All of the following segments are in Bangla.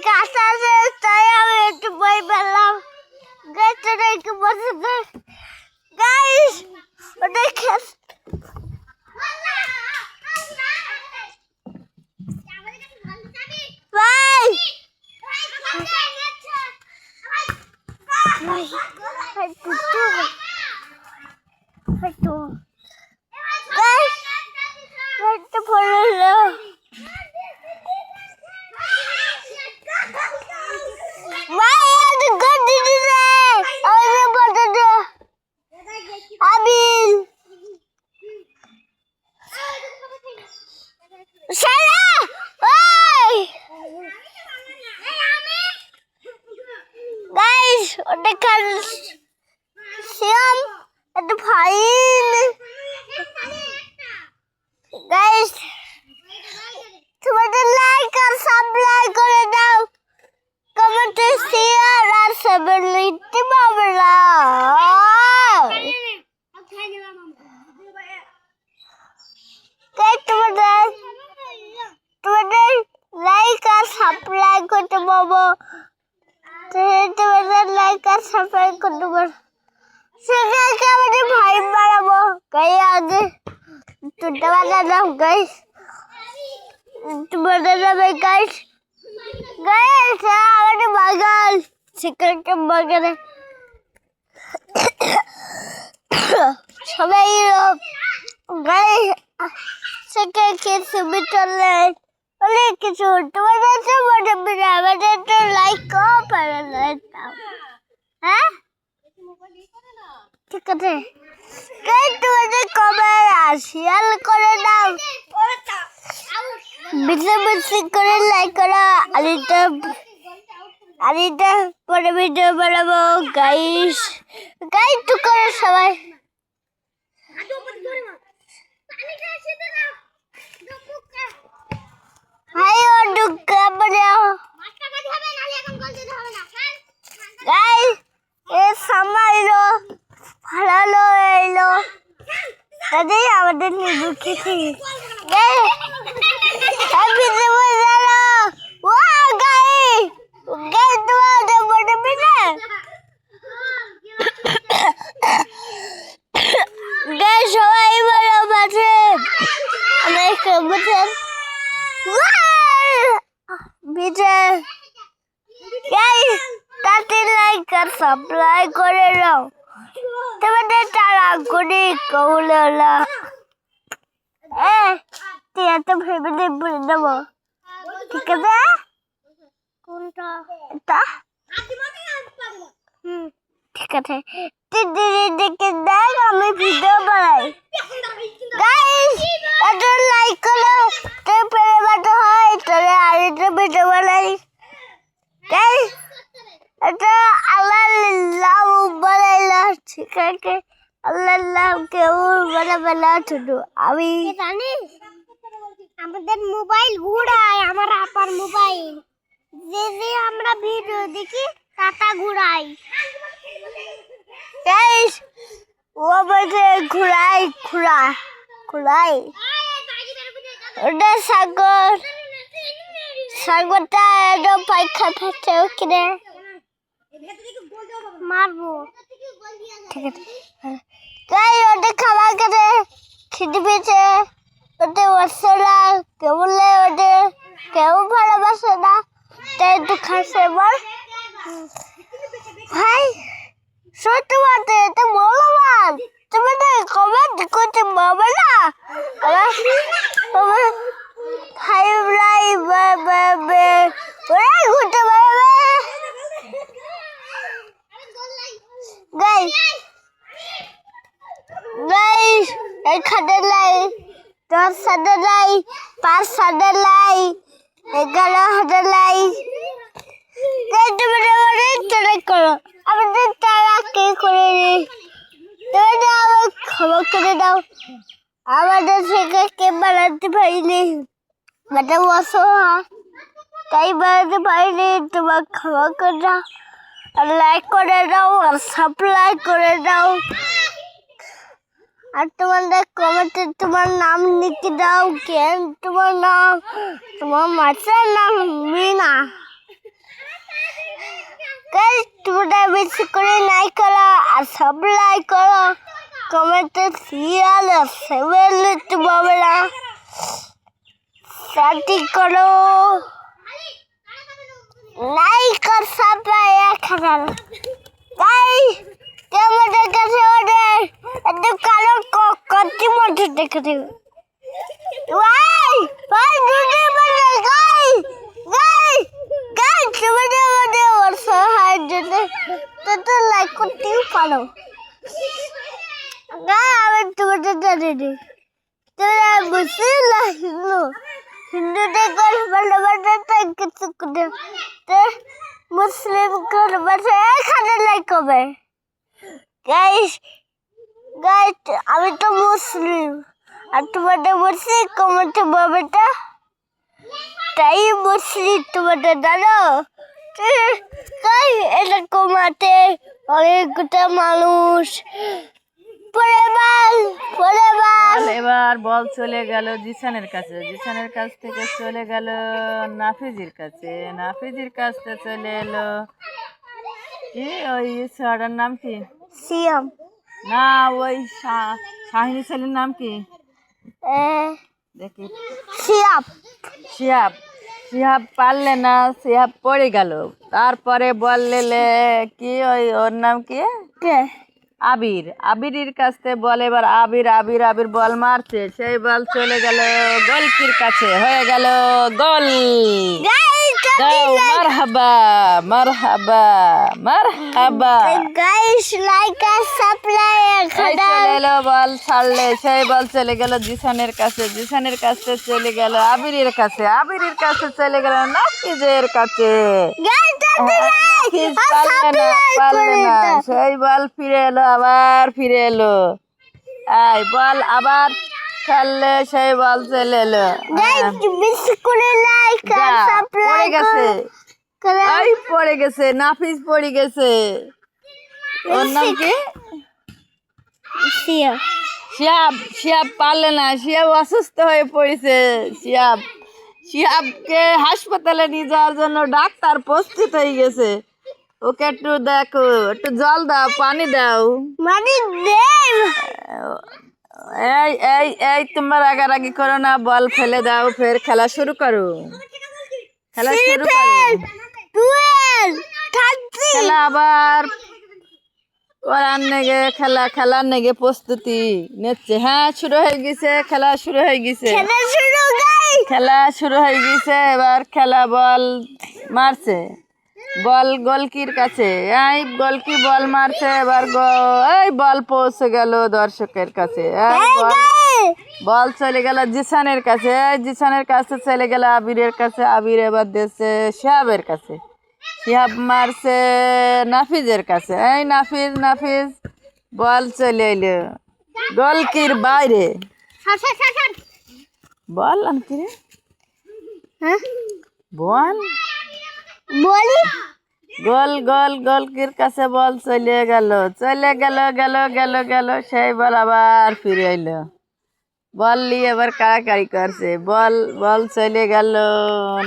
গাছ আছে তাই আমি একটু বই পেলাম গাছটা একটু বসে গাইস ওটা guys, তোমাদের লাইক আর সাবস্ক্রাইব করে দাও, কমেন্টে শেয়ার আর সাবস্ক্রাইব পাবে না। তোমাদের লাইক আর সাবস্ক্রাইব করতে পাবো, তোমাদের লাইক আর সাবস্ক্রাইব করতে পারবো, সেটাকে আমাদের ভাই বাড়াবো। গাই আগে তুলতে বাজালাম গাইস, তোমাদের যাবে গাইস। গাইস আমাদের বাগান, সেখানে বাগানে সবাই গাইস সেখানে ছবি চলে অনেক কিছু। তোমাদের আমাদের তো লাইক কম পারে দাও, হ্যাঁ ঠিক আছে। তোমাদের কমেন্ট আর শেয়ার করে দাও, বেশি বেশি করে লাইক করো। আর এটা পরে ভিডিও বানাবো গাইস। গাইস তো করো সবাই। হাই ও ডুকা বানাও গাইস। এ সামাইলো ভালো এলো তাদের আমাদের নিবু খেতে সবাই বলো মাঝে তাতে লাইক আর সাবস্ক্রাইব করে নাও। তোমাদের তারা করে কৌলে হলো তো ভেবে বলে দেবো, ঠিক আছে? কোনটা এটা? ঠিক আছে, দেখে দেখ আমি ভিডিও বানাই। গাইস এটা লাইক করো, তারপরে বাটো হয় তাহলে আরেকটা ভিডিও বানাই। গাইস এটা আল্লাহ বানাইলা, ঠিক আছে? আল্লাহ কেউ বানাবে না শুধু আমি জানি। আমাদের মোবাইল ঘুরায়, আমার আপার মোবাইল যে আমরা ভিডিও দেখি টাটা ঘুরাই। গাইস ও বলছে ঘুরাই ঘুরাই ওটা সাগরটা একদম পাইখা ফেটে ওখানে মারবো, ঠিক আছে? তাই ওটা খাবার খেতে খিদে পেয়েছে, ওটা বসছে না, কেমন লাগে ওটা কেমন ভালোবাসে না, তাই একটু খাচ্ছে বল ভাই। সত্যি বলতে এটা মূল্যবান, তুমি তো কমেন্ট করতে পারবে না। ভাই ওরাই ঘুরতে পারবে। গাইস এখানে লাই 10,000 লাই 5,000 লাই 11,000 লাই করো। আমাদের তারা কে করে খবর করে দাও আমাদের থেকে কে বানাতে পারিনি, মানে অসহায়, তাই বানাতে পারিনি। তোমার ক্ষমা করে দাও, আর লাইক করে দাও, আর সাবস্ক্রাইব করে দাও, আর তোমাদের কমেন্টে তোমার নাম লিখে দাও। কেন তোমার নাম? তোমার মাছের নাম মিনা। গাইস, তোমরা বেশি করে লাইক করো আর সাবস্ক্রাইব করো, কমেন্টে শেয়ার আর সেভেন লিখতে পারবে না, সাথী করো, লাইক আর সাবস্ক্রাইব 1000। গাইস, তোমাদের কাছে অর্ডার একটু কালো কচ্ছি মধ্যে দেখে দেবে। ভাই ভাই দুটি বলে গাইস, গাইস গাইস, তোমাদের মধ্যে অসহায়ের জন্য তো লাইক করতেই পারো। আমি তোমাদের জানি, তোরা মুসলিম হিন্দু, হিন্দুদের ভালোবাসাটা কিছু করে, মুসলিম ভালোবাসা 1000 লাইক হবে। গাইস গাইস, আমি তো মুসলিম, আর তোমাদের মুসলিম কমেন্টে বলবেটা, তাই মুসলিম তোমাদের জানো। গাইস, এটা কমাতে অনেকটা মানুষ এবার বল চলে গেল জিসানের কাছে, জিসানের কাছ থেকে চলে গেল নাফিজির কাছে, নাফিজির কাছ থেকে চলে এলো কি ওই ছেলেটার নাম কি? সিয়াম না, ওই শাহিনী ছেলের নাম কি? দেখি, সিয়াব। শিহাব। শিহাব পারলে না, শিহাব পড়ে গেল। তারপরে বললে কি ওর নাম কি? আবির। আবিরের কাছ থেকে বল, এবার আবির আবির আবির বল মারছে, সেই বল চলে গেল গোলকির কাছে, হয়ে গেল গোল। মারহাবা মারহাবা মারহাবা। গাইস, লাইক আর সাবস্ক্রাইব চলে এলো বল ছাড়লে, সেই বল চলে গেল জিসানের কাছে, জিসানের কাছে চলে গেল আবিরের কাছে, আবিরের কাছে চলে গেল নাফিজের কাছে। পারলে না, সেই বল ফিরে এলো, আবার ফিরে এলো। এই বল আবার খেললে, সেই বল চলে এলো। পড়ে গেছে, এই পড়ে গেছে, নাফিজ পড়ে গেছে। ওর নাম কি? শিহাব। শিহাব পারলে না, শিহাব অসুস্থ হয়ে পড়েছে। শিহাবকে হাসপাতালে নিয়ে যাওয়ার জন্য ডাক্তার প্রস্তুত হয়ে গেছে। ওকে একটু দেখো, একটু জল দাও, পানি দাও। এই এই এই, তোমার রাগারাগি করো না, বল ফেলে দাও, ফের খেলা শুরু করো, খেলা শুরু করো। খেলা আবার করার নেগে, খেলার নেগে প্রস্তুতি নিচ্ছে। হ্যাঁ, শুরু হয়ে গেছে, খেলা শুরু হয়ে গেছে, খেলা শুরু হয়ে গেছে। এবার খেলা বল মারছে, বল গোলকির কাছে, এই গোলকি বল মারছে। এবার এই বল পৌঁছে গেল দর্শকের কাছে, বল চলে গেল জিসানের কাছে, জিসানের কাছে চলে গেল আবিরের কাছে, আবির এবার দিয়েছে শিহাবের কাছে, শিহাব মারছে নাফিজের কাছে, এই নাফিজ নাফিজ, বল চলে এলো গোলকির বাইরে। বল কি রে? বল বলি গোল গোল গোলকির কাছে বল চলে গেল, চলে গেল গেল গেল গেল, সেই বল আবার ফিরে এলো। বল নিয়ে এবার কাড়াকাড়ি করছে, বল বল চলে গেল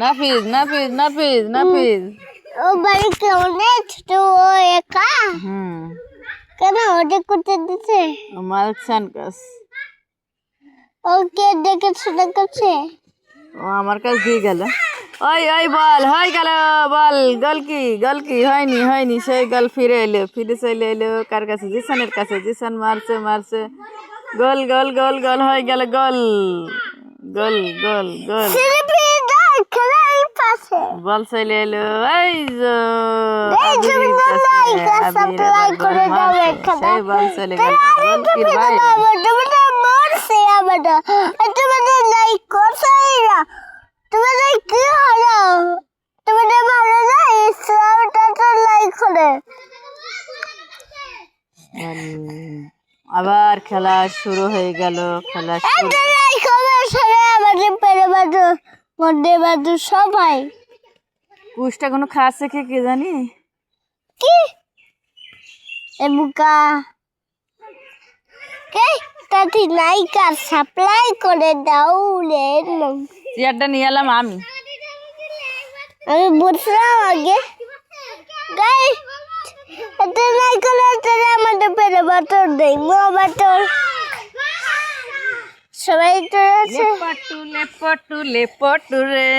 নাফিজ নাফিজ নাফিজ নাফিজ। ও বাড়ি অনেক ছোট, ও একা। কেন ওটা করতে দিছে? মালসান কাছ, ওকে দেখে শোনা করছে, ও আমার কাছে দিয়ে গেল। ওই ওই বল হয়ে গেল, বল গোলকি গোলকি, হয়নি হয়নি, সেই গোল ফিরে এলো, ফিরে চলে এলো কার কাছে? জিসানের কাছে, জিসান মারছে মারছে, গোল গোল গোল গোল হয়ে গেল, গোল গোল গোল গোল। বল চলে এলো এই সেই বল চলে গেল গোলকির বাইরে। তোমাদের কি হলো? তোমাদের ভালো না? ইসলামটা লাইক করে আবার খেলা শুরু হয়ে গেল। খেলা শুরু। আমাদের পেরে বাজু মধ্যে বাজু সবাই কুশটা কোনো খাচ্ছে কে জানি কি বুকা কে তাতি নাইকার সাপ্লাই করে দাও রে। চেয়ারটা নিয়ে এলাম আমি বলছিলাম আগে গাই এটা নাইকার আমাদের পেরে বাটর দেই মা বাটর সবাই তো আছে লেপটু লেপটু লেপটু রে।